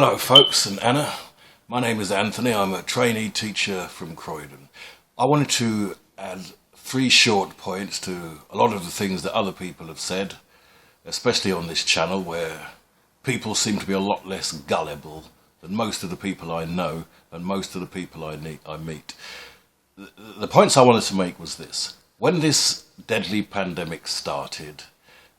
Hello folks and Anna, my name is Anthony. I'm a trainee teacher from Croydon. I wanted to add 3 short points to a lot of the things that other people have said, especially on this channel where people seem to be a lot less gullible than most of the people I know and most of the people I meet. The points I wanted to make was this. When this deadly pandemic started,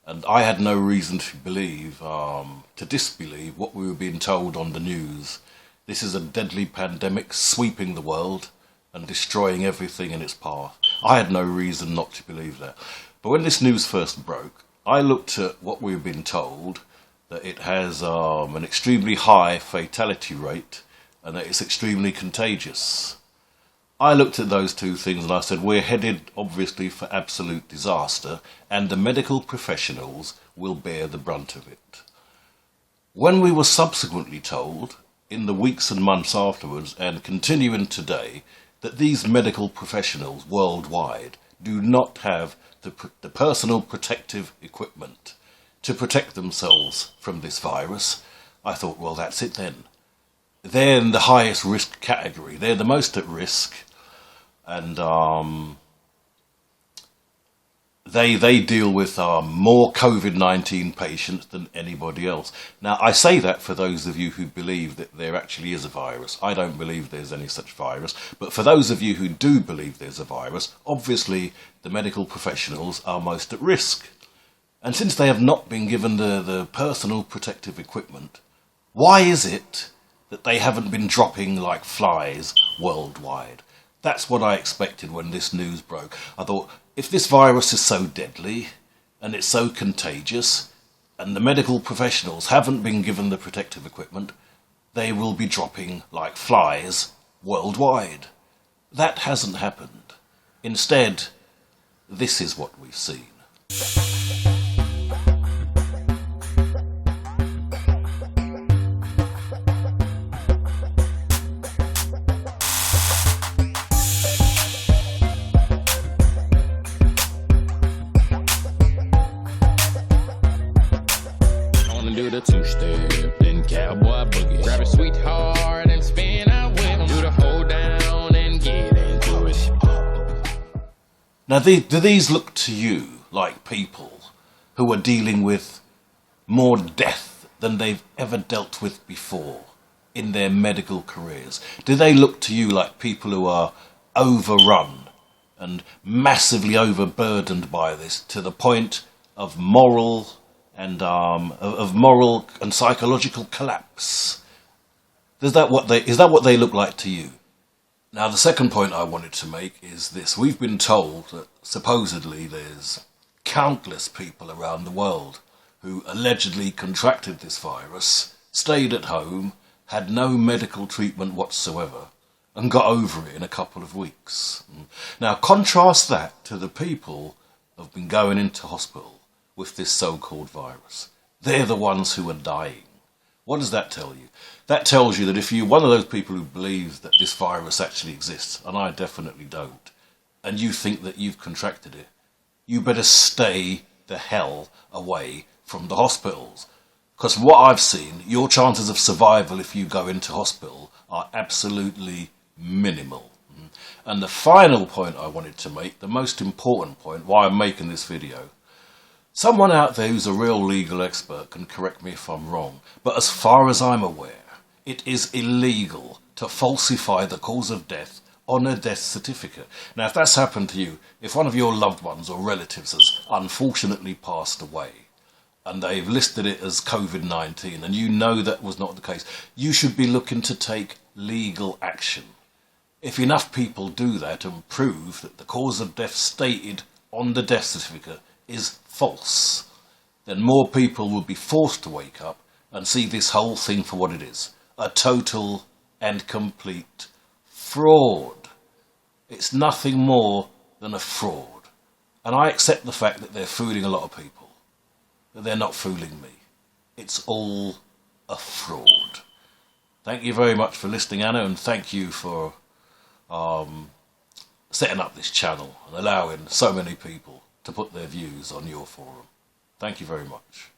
and I had no reason to disbelieve what we were being told on the news. This is a deadly pandemic sweeping the world and destroying everything in its path. I had no reason not to believe that. But when this news first broke, I looked at what we were being told, that it has an extremely high fatality rate and that it's extremely contagious. I looked at those 2 things and I said, we're headed obviously for absolute disaster and the medical professionals will bear the brunt of it. When we were subsequently told, in the weeks and months afterwards and continuing today, that these medical professionals worldwide do not have the personal protective equipment to protect themselves from this virus, I thought, well, that's it then. They're in the highest risk category. They're the most at risk. And they deal with more COVID-19 patients than anybody else. Now, I say that for those of you who believe that there actually is a virus. I don't believe there's any such virus. But for those of you who do believe there's a virus, obviously the medical professionals are most at risk. And since they have not been given the personal protective equipment, why is it that they haven't been dropping like flies worldwide? That's what I expected when this news broke. I thought, if this virus is so deadly and it's so contagious and the medical professionals haven't been given the protective equipment, they will be dropping like flies worldwide. That hasn't happened. Instead, this is what we've seen. Do the 2-step, then cowboy boogie. Grab a sweetheart and spin out with him. Do the hold down and get into it. Now, do these look to you like people who are dealing with more death than they've ever dealt with before in their medical careers? Do they look to you like people who are overrun and massively overburdened by this to the point of moral and psychological collapse? Is that what they look like to you? Now, the second point I wanted to make is this. We've been told that supposedly there's countless people around the world who allegedly contracted this virus, stayed at home, had no medical treatment whatsoever, and got over it in a couple of weeks. Now, contrast that to the people who've been going into hospital with this so-called virus. They're the ones who are dying. What does that tell you? That tells you that if you're one of those people who believes that this virus actually exists, and I definitely don't, and you think that you've contracted it, you better stay the hell away from the hospitals. Because from what I've seen, your chances of survival if you go into hospital are absolutely minimal. And the final point I wanted to make, the most important point, why I'm making this video, someone out there who's a real legal expert can correct me if I'm wrong, but as far as I'm aware, it is illegal to falsify the cause of death on a death certificate. Now, if that's happened to you, if one of your loved ones or relatives has unfortunately passed away, and they've listed it as COVID-19, and you know that was not the case, you should be looking to take legal action. If enough people do that and prove that the cause of death stated on the death certificate is false, then more people will be forced to wake up and see this whole thing for what it is, a total and complete fraud. It's nothing more than a fraud. And I accept the fact that they're fooling a lot of people, but they're not fooling me. It's all a fraud. Thank you very much for listening, Anna, and thank you for setting up this channel and allowing so many people to put their views on your forum. Thank you very much.